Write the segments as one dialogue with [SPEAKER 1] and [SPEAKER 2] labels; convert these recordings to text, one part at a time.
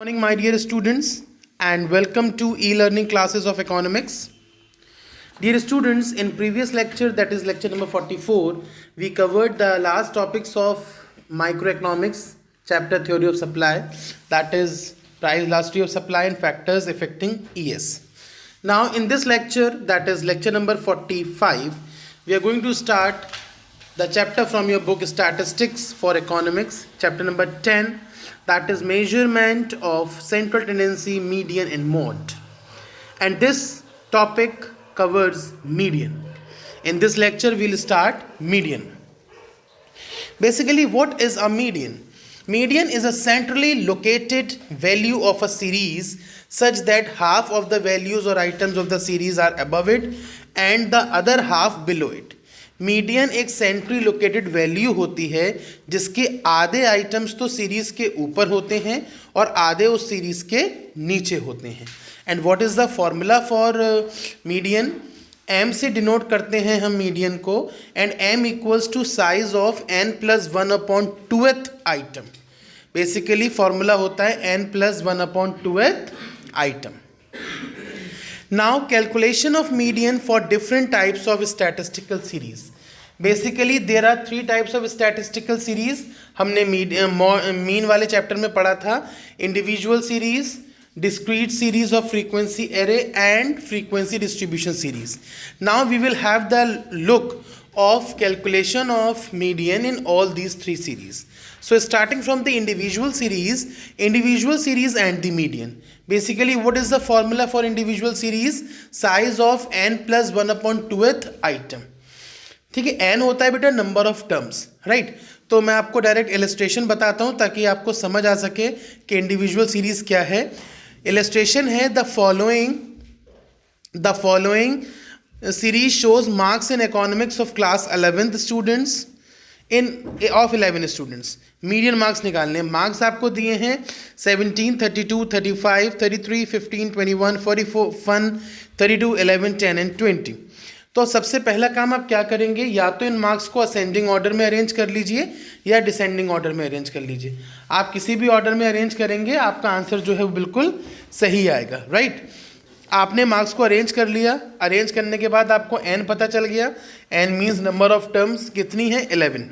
[SPEAKER 1] Morning, my dear students, and welcome to e-learning classes of economics. Dear students, in previous lecture, that is lecture number 44, we covered the last topics of microeconomics, chapter theory of supply, that is price elasticity of supply and factors affecting ES. Now, in this lecture, that is lecture number 45, we are going to start the chapter from your book Statistics for Economics, chapter number 10, that is measurement of central tendency, median and mode. And this topic covers median. In this lecture we will start median. Basically, what is a median? Median is a centrally located value of a series such that half of the values or items of the series are above it and the other half below it. Median एक centrally located value होती है जिसके आधे items तो series के ऊपर होते हैं और आधे उस सीरीज के नीचे होते हैं. And what is the formula for median? M से डिनोट करते हैं हम मीडियन को, and M equals to size of N plus 1/2th item. Basically formula होता है N plus 1/2th item. Now, calculation of median for different types of statistical series. Basically, there are three types of statistical series. हमने mean वाले chapter में पढ़ा था. Individual series, discrete series of frequency array and frequency distribution series. Now we will have the look of calculation of median in all these three series. So starting from the individual series and the median. Basically, what is the formula for individual series? Size of n plus 1/2th item. ठीक है, n होता है बेटा number of terms, right. तो मैं आपको direct illustration बताता हूँ ताकि आपको समझ आ सके कि इंडिविजुअल सीरीज क्या है. इलस्ट्रेशन है the following series shows marks in economics of class 11th students of 11 students. Median marks निकालने. मार्क्स आपको दिए हैं 17, 32, 35, 33, 15, 21, 44, 1, 32, 11, 10 एंड 20. तो सबसे पहला काम आप क्या करेंगे, या तो इन मार्क्स को असेंडिंग ऑर्डर में अरेंज कर लीजिए या डिसेंडिंग ऑर्डर में अरेंज कर लीजिए. आप किसी भी ऑर्डर में अरेंज करेंगे आपका आंसर जो है वो बिल्कुल सही आएगा, राइट. आपने मार्क्स को अरेंज कर लिया. अरेंज करने के बाद आपको एन पता चल गया. N means number of terms कितनी है, 11.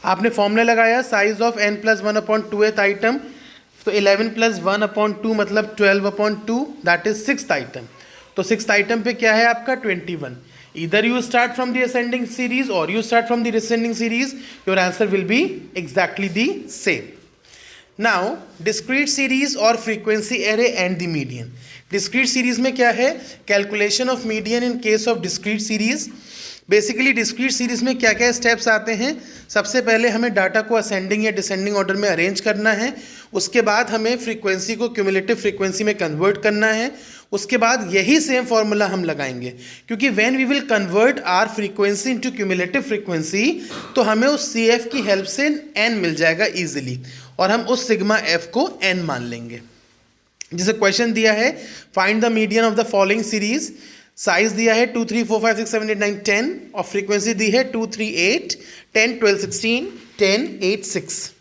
[SPEAKER 1] आपने फॉर्मूला लगाया size of N plus 1/2th item. तो 11 प्लस 1/2 मतलब 12/2, दैट इज 6th आइटम. तो 6th आइटम पे क्या है आपका 21. Either you start from the ascending series or you start from the descending series, your answer will be exactly the same. Now, discrete series or frequency array and the median. Discrete series में क्या है, calculation of median in case of discrete series. Basically discrete series में क्या क्या steps आते हैं. सबसे पहले हमें डाटा को असेंडिंग या डिसेंडिंग ऑर्डर में अरेंज करना है. उसके बाद हमें फ्रीक्वेंसी को क्यूमुलेटिव फ्रीक्वेंसी में कन्वर्ट करना है. उसके बाद यही सेम फॉर्मूला हम लगाएंगे, क्योंकि when we will convert our frequency into cumulative frequency तो हमें उस सी एफ की हेल्प से एन मिल जाएगा ईजिली, और हम उस सिग्मा एफ को एन मान लेंगे. जैसे क्वेश्चन दिया है find the median of the following series. Size दिया है 2, 3, 4, 5, 6, 7, 8, 9, 10 और फ्रीक्वेंसी दी है 2, 3, 8, 10, 12, 16, 10, 8, 6.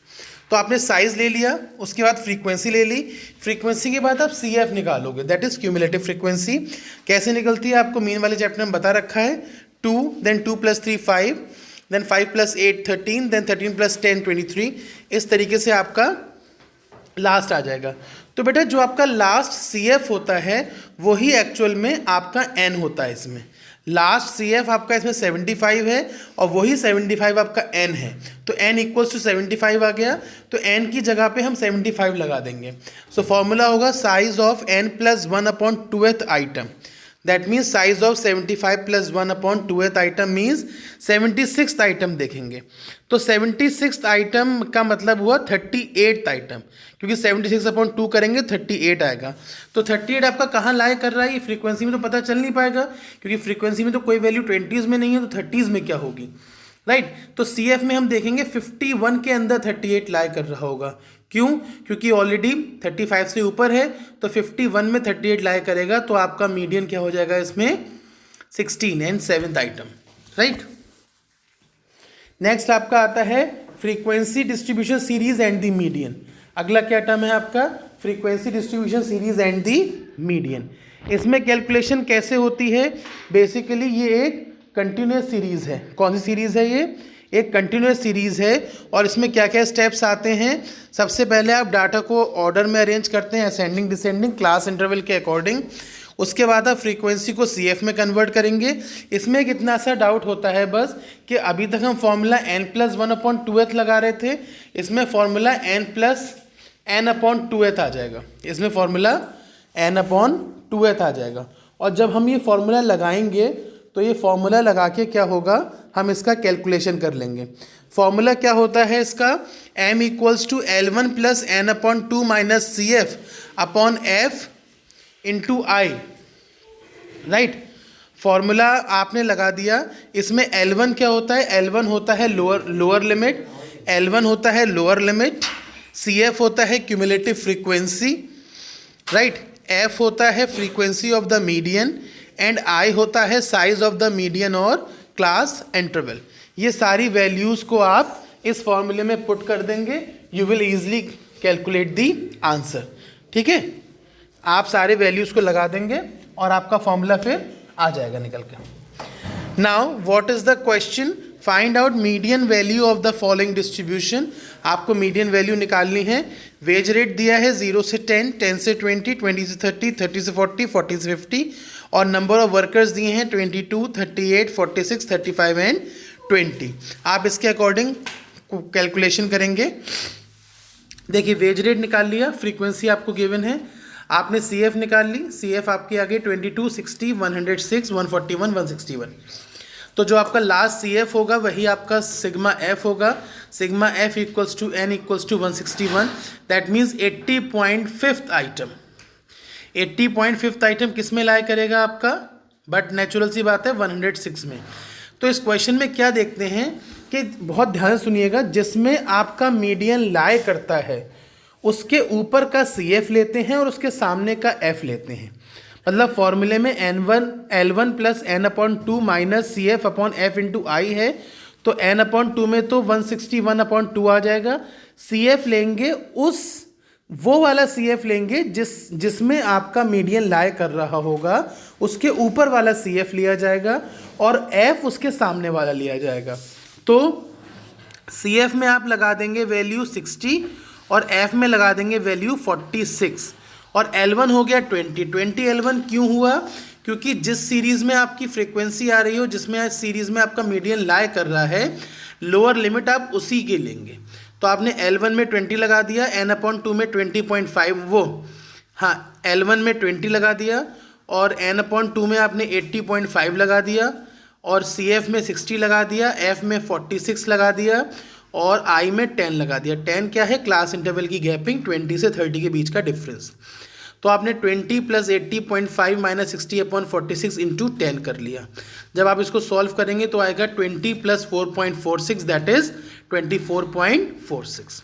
[SPEAKER 1] तो आपने साइज ले लिया, उसके बाद फ्रीक्वेंसी ले ली. फ्रीक्वेंसी के बाद आप सी एफ निकालोगे, दैट इज क्यूमुलेटिव फ्रीक्वेंसी. कैसे निकलती है आपको मीन वाले चैप्टर में बता रखा है. 2, then 2 + 3 5, then 5 + 8 13, then 13 + 10 23. इस तरीके से आपका लास्ट आ जाएगा. तो बेटा जो आपका लास्ट सी एफ होता है वही एक्चुअल में आपका एन होता है. इसमें लास्ट सी एफ आपका इसमें 75 है और वही 75 आपका एन है. तो एन इक्वल्स टू 75 आ गया, तो एन की जगह पे हम 75 लगा देंगे. सो फॉर्मूला होगा size of N plus 1/2th item. That means size of 75 plus 1/2th item means 76th item देखेंगे. तो 76th आइटम का मतलब हुआ 38th आइटम, क्योंकि 76/2 करेंगे 38 आएगा. तो 38 आपका कहाँ लाई कर रहा है, ये फ्रीक्वेंसी में तो पता चल नहीं पाएगा, क्योंकि फ्रीक्वेंसी में तो कोई वैल्यू 20s में नहीं है, तो 30s में क्या होगी, राइट. तो सी एफ में हम देखेंगे 51 के अंदर 38 लाई कर रहा होगा. क्यों? क्योंकि ऑलरेडी 35 से ऊपर है, तो 51 में 38 लाई करेगा, तो आपका मीडियन क्या हो जाएगा इसमें 16 and 7th item, right. Next आपका आता है frequency distribution series and the median. अगला क्या टर्म है आपका, frequency distribution series and the median. इसमें कैलकुलेशन कैसे होती है, बेसिकली ये एक कंटिन्यूस सीरीज है। कौन सी सीरीज है ये, एक कंटिन्यूस सीरीज है। और इसमें क्या क्या स्टेप्स आते हैं, सबसे पहले आप डाटा को ऑर्डर में अरेंज करते हैं, असेंडिंग डिसेंडिंग क्लास इंटरवल के अकॉर्डिंग। उसके बाद आप फ्रीक्वेंसी को CF में कन्वर्ट करेंगे। इसमें एक इतना सा डाउट होता है बस कि अभी तक हम फॉर्मूला n+1/2h लगा रहे थे, इसमें फॉर्मूला n+n/2h आ जाएगा। इसमें फॉर्मूला n/2h आ जाएगा। और जब हम ये फॉर्मूला लगाएंगे तो ये फॉर्मूला लगा के क्या होगा, हम इसका कैलकुलेशन कर लेंगे। फॉर्मूला क्या होता है इसका, m = L1 + n/2 - CF upon F into I, right. Formula आपने लगा दिया। इसमें L1 क्या होता है, L1 होता है लोअर लिमिट, L1 होता है लोअर लिमिट, CF होता है क्यूमुलेटिव फ्रीक्वेंसी, राइट, F होता है frequency of the median and I होता है साइज ऑफ द मीडियन और क्लास इंटरवल। ये सारी वैल्यूज़ को आप इस फॉर्मूले में पुट कर देंगे, you will easily calculate the answer. ठीक है, आप सारे वैल्यूज़ को लगा देंगे और आपका फॉर्मूला फिर आ जाएगा निकल के। Now what is the question, find out median value of the following distribution. आपको मीडियन वैल्यू निकालनी है। वेज रेट दिया है 0 से 10, 10 से 20, 20 से 30, 30 से 40, 40 से 50 और नंबर ऑफ वर्कर्स दिए हैं 22, 38, 46, 35 एंड 20। आप इसके अकॉर्डिंग कैलकुलेशन करेंगे। देखिए वेज रेट निकाल लिया, फ्रीक्वेंसी आपको गिवन है, आपने CF निकाल ली, CF आपकी आ गई 22, 60, 106, 141, 161। तो जो आपका लास्ट CF होगा वही आपका सिग्मा F होगा। Sigma F = N = 161, that means 80.5 item. 80.5 item किस में लाया करेगा आपका, बट नेचुरल सी बात है 106 में। तो इस क्वेश्चन में क्या देखते हैं कि बहुत ध्यान से सुनिएगा, जिसमें आपका मीडियन लाए करता है उसके ऊपर का CF लेते हैं और उसके सामने का F लेते हैं। मतलब फॉर्मूले में L1 + n/2 - CF upon F into I है, तो n/2 में तो 161/2 आ जाएगा। CF लेंगे वो वाला CF लेंगे जिसमें आपका मीडियन लाए कर रहा होगा, उसके ऊपर वाला CF लिया जाएगा और F उसके सामने वाला लिया जाएगा। तो CF में आप लगा देंगे वैल्यू 60 और F में लगा देंगे वैल्यू 46 और L1 हो गया 20 L1 क्यों हुआ, क्योंकि जिस सीरीज़ में आपकी फ्रीक्वेंसी आ रही हो, जिसमें सीरीज़ में आपका मीडियन लाए कर रहा है, लोअर लिमिट आप उसी के लेंगे। तो आपने L1 में 20 लगा दिया, n/2 में 20.5 L1 में 20 लगा दिया और n/2 में आपने 80.5 लगा दिया और CF में 60 लगा दिया, F में 46 लगा दिया और I में 10 लगा दिया। 10 क्या है, क्लास इंटरवल की गैपिंग, 20 से 30 के बीच का डिफरेंस। तो आपने 20 + 80.5 - 60/46 इंटू 10 कर लिया। जब आप इसको सॉल्व करेंगे तो आएगा 20 + 4.46, that is 24.46।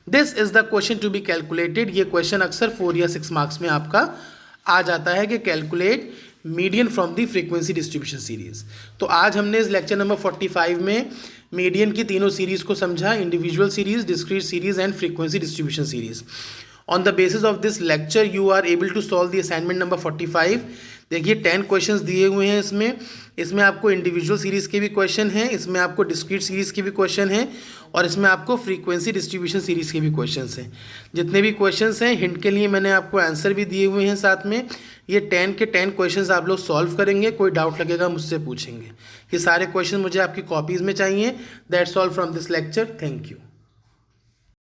[SPEAKER 1] This is the question to be calculated. ये क्वेश्चन अक्सर 4 या 6 मार्क्स में आपका आ जाता है कि calculate median from the frequency distribution series. तो आज हमने इस लेक्चर नंबर 45 में मीडियन की तीनों सीरीज को समझा, individual series, discrete series and frequency distribution series. On the basis of this lecture you are able to solve the assignment number 45। देखिए 10 क्वेश्चंस दिए हुए हैं इसमें आपको इंडिविजुअल सीरीज़ के भी क्वेश्चन हैं, इसमें आपको डिस्क्रीट सीरीज़ के भी क्वेश्चन हैं और इसमें आपको फ्रीक्वेंसी डिस्ट्रीब्यूशन सीरीज़ के भी क्वेश्चंस हैं। जितने भी क्वेश्चंस हैं हिंट के लिए मैंने आपको आंसर भी दिए हुए हैं साथ में। ये 10 के 10 क्वेश्चंस आप लोग सॉल्व करेंगे, कोई डाउट लगेगा मुझसे पूछेंगे। ये सारे क्वेश्चन मुझे आपकी कॉपीज़ में चाहिए। That's all from this lecture, thank you.